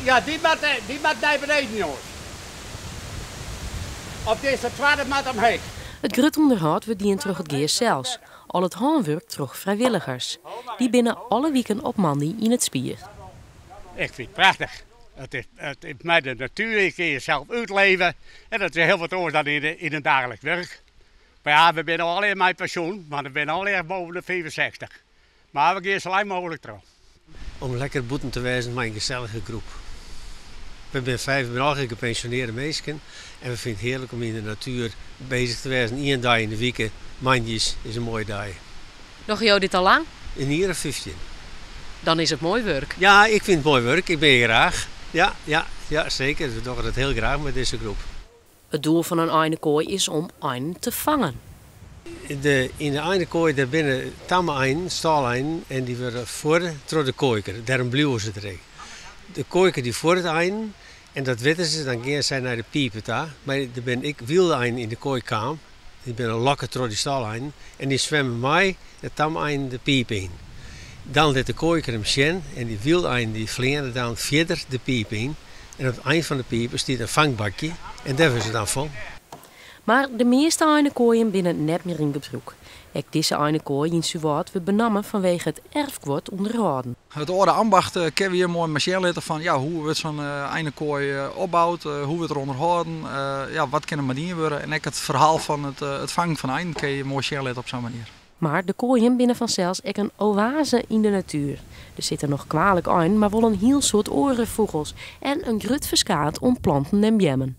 Ja, die moet naar beneden, jongens. Op deze tweede mat omheen. Het grutonderhoud wordt dient terug het geest zelfs. Al het handwerk terug vrijwilligers. Die binnen alle weken op Mandy in het spier. Ik vind het prachtig. Het is met de natuur, je kan jezelf uitleven. En dat is heel wat anders dan in het dagelijks werk. Maar ja, we zijn al in mijn pensioen, maar we zijn al erg boven de 65. Maar we gaan zo lang mogelijk terug. Om lekker boeten te wijzen met een gezellige groep. We zijn al gepensioneerde mensen en we vinden het heerlijk om in de natuur bezig te zijn. 1 dag in de week, mandjes, is een mooie dag. Nog jou dit al lang? In hier 15. Dan is het mooi werk. Ja, ik vind het mooi werk. Ik ben hier graag. Ja, zeker. We doen het heel graag met deze groep. Het doel van een eindekooi is om einen te vangen. In de eindekooi daar binnen tamme einen, staaleinen, en die worden voerd door de kooiker. Daarom blijven ze erin. De kooiker die voor het einden, en dat weten ze, dan gaan ze naar de piepen daar. Maar dan ben ik wilde einden in de kooi kwam. Die ben een lokken door die staaleinen. En die zwemmen mij de tamme einden de piep in. Dan let de kooiker hem zien en die wilde einden die vliegen dan verder de piep in. En op het eind van de piep staat een vangbakje en daar hebben ze dan vol. Maar de meeste einekooien binnen net meer in gebruik. Ook deze eindekooi in Suward wordt benammen vanwege het erfgoed onderhouden. Het oude ambacht kennen we hier mooi machine leren van hoe wordt zo'n eindekooi opbouwd, hoe wordt er onderhouden, wat kan er maar dienen worden. En ook het verhaal van het vangen van einden kun je mooi leren op zo'n manier. Maar de kooien binnen vanzelfs ook een oase in de natuur. Er zitten nog kwalijk aan, maar wel een heel soort orenvogels en een grut verskaat om planten en bjemmen.